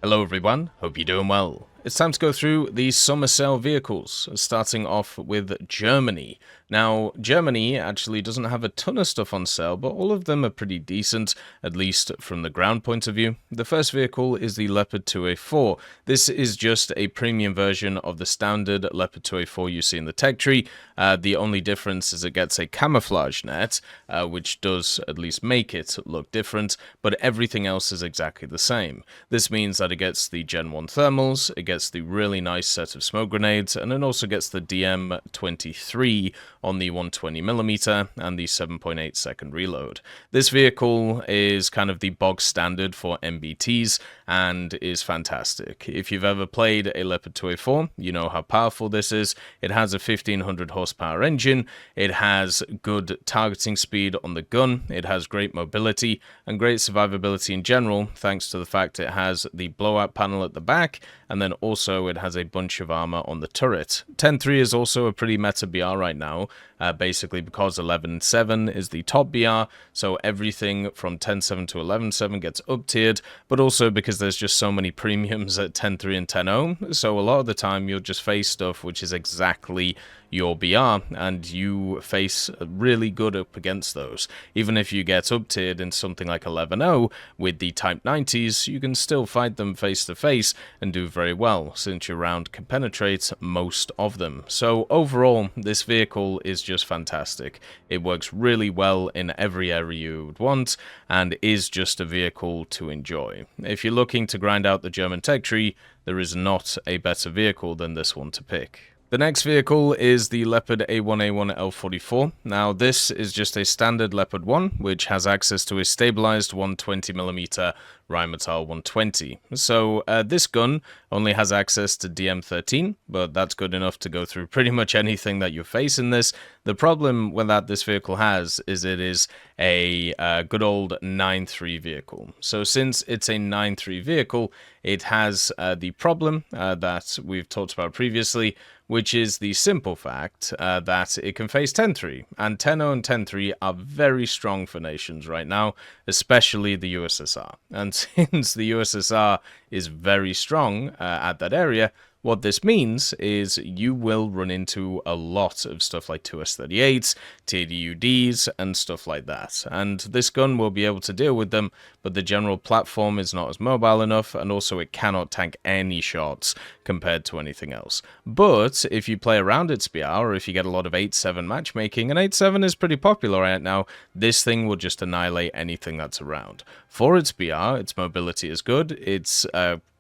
Hello everyone, hope you're doing well. It's time to go through the summer sale vehicles, starting off with Germany. Now, Germany actually doesn't have a ton of stuff on sale, but all of them are pretty decent, at least from the ground point of view. The first vehicle is the Leopard 2A4. This is just a premium version of the standard Leopard 2A4 you see in the tech tree. The only difference is it gets a camouflage net, which does at least make it look different, but everything else is exactly the same. This means that it gets the Gen 1 thermals, it gets the really nice set of smoke grenades, and it also gets the DM23 on the 120mm and the 7.8 second reload. This vehicle is kind of the bog standard for MBTs and is fantastic. If you've ever played a Leopard 2A4, you know how powerful this is. It has a 1500 horsepower engine, it has good targeting speed on the gun, it has great mobility and great survivability in general, thanks to the fact it has the blowout panel at the back, and then also it has a bunch of armor on the turret. 10.3 is also a pretty meta BR right now, basically because 11.7 is the top BR, so everything from 10.7 to 11.7 gets up-tiered, but also because there's just so many premiums at 10.3 and 10.0, so a lot of the time you'll just face stuff which is exactly your BR, and you face really good up against those. Even if you get up-tiered in something like 11.0 with the Type 90s, you can still fight them face-to-face and do very well, since your round can penetrate most of them. So overall, this vehicle is just fantastic. It works really well in every area you would want, and is just a vehicle to enjoy. If you're looking to grind out the German tech tree, there is not a better vehicle than this one to pick. The next vehicle is the Leopard A1A1 L44. Now this is just a standard Leopard 1, which has access to a stabilized 120mm Rheinmetall 120. So this gun only has access to DM13, but that's good enough to go through pretty much anything that you face in this. The problem with that this vehicle has is it is a good old 9.3 vehicle. So since it's a 9.3 vehicle, it has the problem that we've talked about previously, which is the simple fact that it can face 10.3, and 10.0 and 10.3 are very strong for nations right now, especially the USSR. And since the USSR is very strong at that area, what this means is you will run into a lot of stuff like 2S38s, TDUDs, and stuff like that. And this gun will be able to deal with them, but the general platform is not as mobile enough, and also it cannot tank any shots compared to anything else. But if you play around its BR, or if you get a lot of 8.7 matchmaking, and 8.7 is pretty popular right now, this thing will just annihilate anything that's around. For its BR, its mobility is good, its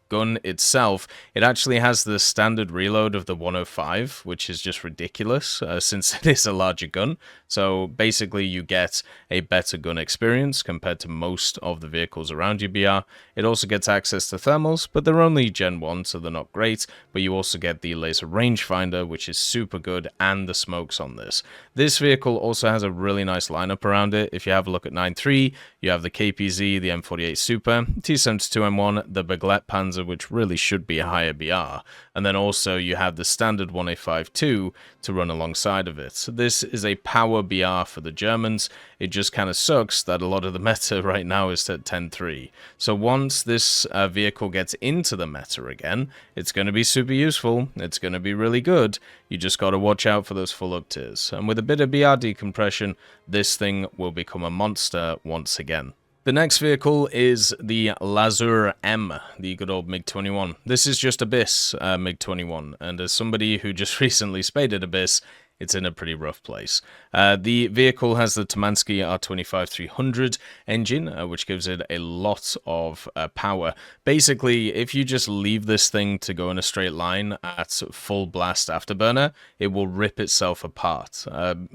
gun itself, it actually has the standard reload of the 105, which is just ridiculous since it is a larger gun. So basically you get a better gun experience compared to most of the vehicles around your BR. It also gets access to thermals, but they're only Gen 1, so they're not great, but you also get the laser rangefinder, which is super good, and the smokes on this. This vehicle also has a really nice lineup around it. If you have a look at 9.3, you have the KPZ, the M48 Super, T72M1, the Baglet Panzer, which really should be a higher BR, and then also you have the standard 1A52 to run alongside of it. So this is a power BR for the Germans. It just kind of sucks that a lot of the meta right now is at 10.3. So once this vehicle gets into the meta again, it's going to be super useful, it's going to be really good. You just got to watch out for those full up tiers. And with a bit of BR decompression, this thing will become a monster once again. The next vehicle is the Lazur-M, the good old MiG-21. This is just Abyss MiG-21, and as somebody who just recently spaded Abyss, it's in a pretty rough place. The vehicle has the Tamansky R25-300 engine, which gives it a lot of power. Basically, if you just leave this thing to go in a straight line at full blast afterburner, it will rip itself apart,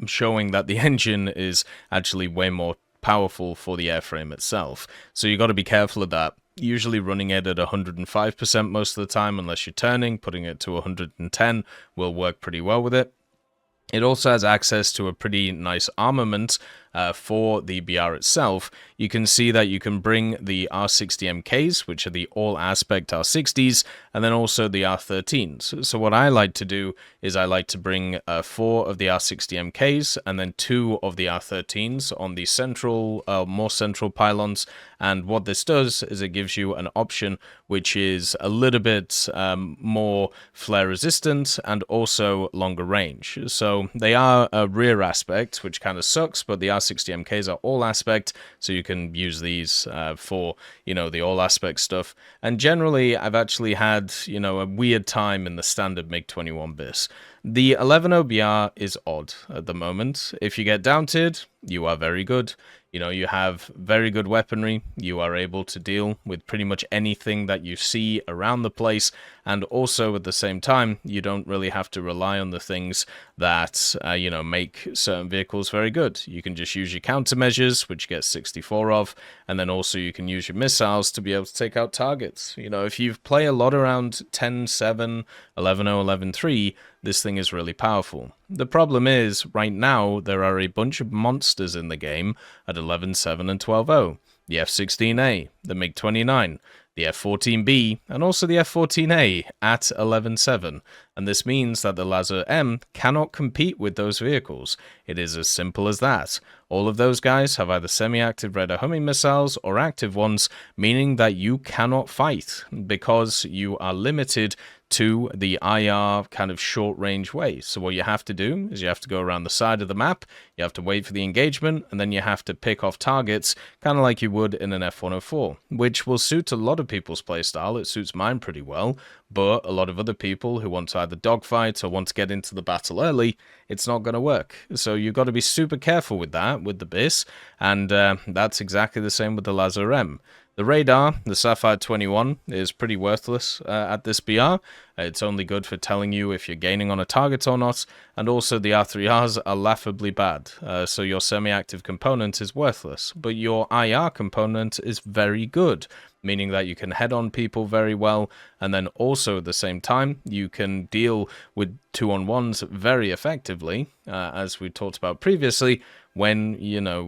showing that the engine is actually way more powerful for the airframe itself. So you got to be careful of that. Usually running it at 105% most of the time, unless you're turning, putting it to 110 will work pretty well with it. It also has access to a pretty nice armament for the BR itself, you can see that you can bring the R60MKs, which are the all-aspect R60s, and then also the R13s. So what I like to do is I like to bring 4 of the R60MKs and then 2 of the R13s on the central, more central pylons. And what this does is it gives you an option which is a little bit more flare resistant and also longer range. So they are a rear aspect, which kind of sucks, but the R60MKs are all aspect, so you can use these for, the all aspect stuff. And generally, I've actually had, a weird time in the standard MiG-21 bis. The 11 OBR is odd at the moment. If you get down-tiered, you are very good. You have very good weaponry. You are able to deal with pretty much anything that you see around the place. And also, at the same time, you don't really have to rely on the things that, make certain vehicles very good. You can just use your countermeasures, which you get 64 of. And then also you can use your missiles to be able to take out targets. If you play a lot around 10-7, 11-0, 11-3, this thing is really powerful. The problem is, right now, there are a bunch of monsters in the game at 11-7 and 12-0. The F-16A, the MiG-29, the F-14B, and also the F-14A at 11-7. And this means that the Lazur-M cannot compete with those vehicles. It is as simple as that. All of those guys have either semi-active radar homing missiles or active ones, meaning that you cannot fight because you are limited to the IR kind of short-range way. So what you have to do is you have to go around the side of the map, you have to wait for the engagement, and then you have to pick off targets, kind of like you would in an F-104, which will suit a lot of people's playstyle. It suits mine pretty well, but a lot of other people who want to either dogfight or want to get into the battle early, it's not going to work. So you've got to be super careful with that, with the BIS, and that's exactly the same with the Lazur-M. The radar, the Sapphire 21, is pretty worthless at this BR. It's only good for telling you if you're gaining on a target or not, and also the R3Rs are laughably bad, so your semi-active component is worthless, but your IR component is very good, meaning that you can head on people very well, and then also at the same time, you can deal with 2-on-1s very effectively, as we talked about previously, when,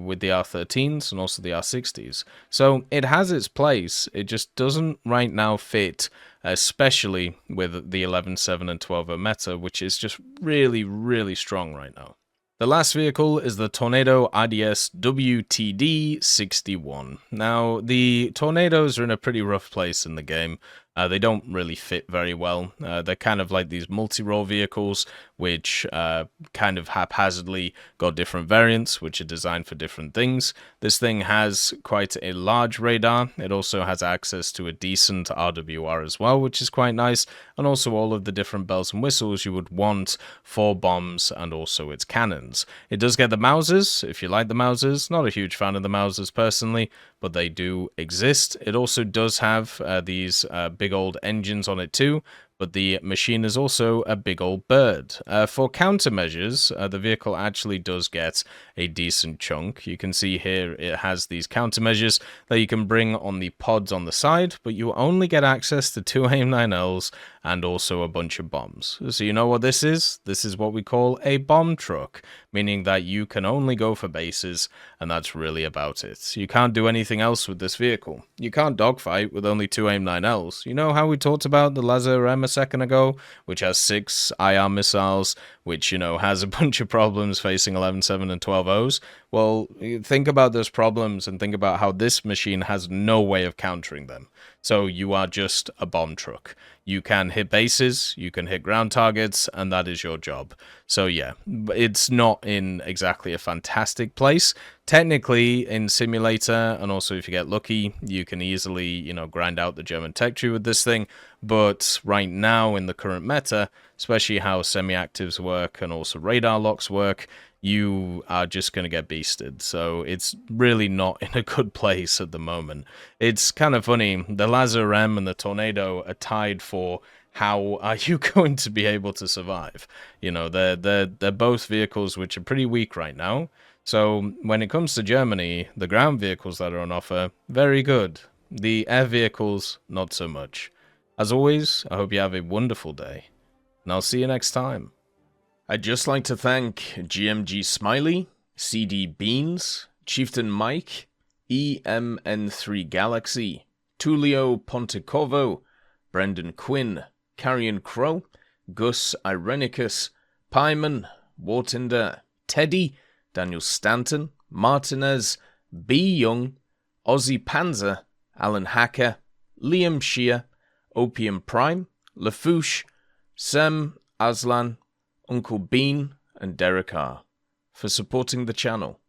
with the R13s and also the R60s. So it has its place, it just doesn't right now fit, especially with the 11-7 and 12-0 meta, which is just really, really strong right now. The last vehicle is the Tornado IDS WTD-61. Now, the Tornadoes are in a pretty rough place in the game. They don't really fit very well. They're kind of like these multi-role vehicles, which kind of haphazardly got different variants, which are designed for different things. This thing has quite a large radar. It also has access to a decent RWR as well, which is quite nice, and also all of the different bells and whistles you would want for bombs and also its cannons. It does get the Mausers, if you like the Mausers. Not a huge fan of the Mausers personally, but they do exist. It also does have these big old engines on it too, but the machine is also a big old bird. For countermeasures, the vehicle actually does get a decent chunk. You can see here it has these countermeasures that you can bring on the pods on the side, but you only get access to 2 AIM-9Ls and also a bunch of bombs. So you know what this is? This is what we call a bomb truck, meaning that you can only go for bases, and that's really about it. You can't do anything else with this vehicle. You can't dogfight with only 2 AIM-9Ls. You know how we talked about the Lazur-M a second ago, which has 6 IR missiles, which, has a bunch of problems facing 11-7 and 12-0s? Well, think about those problems and think about how this machine has no way of countering them. So you are just a bomb truck. You can hit bases, you can hit ground targets, and that is your job. So yeah, it's not in exactly a fantastic place. Technically, in Simulator, and also if you get lucky, you can easily, grind out the German tech tree with this thing. But right now, in the current meta, especially how semi-actives work and also radar locks work, you are just going to get beasted. So it's really not in a good place at the moment. It's kind of funny. The Lazur-M and the Tornado are tied for how are you going to be able to survive. They're both vehicles which are pretty weak right now. So when it comes to Germany, the ground vehicles that are on offer, very good. The air vehicles, not so much. As always, I hope you have a wonderful day, and I'll see you next time. I'd just like to thank GMG Smiley, CD Beans, Chieftain Mike, EMN3 Galaxy, Tulio Pontecorvo, Brendan Quinn, Carrion Crow, Gus Irenicus, Pyman, Wartinder, Teddy, Daniel Stanton, Martinez, B. Young, Ozzy Panzer, Alan Hacker, Liam Shear, Opium Prime, Lafouche, Sem, Aslan, Uncle Bean, and Derek R. for supporting the channel.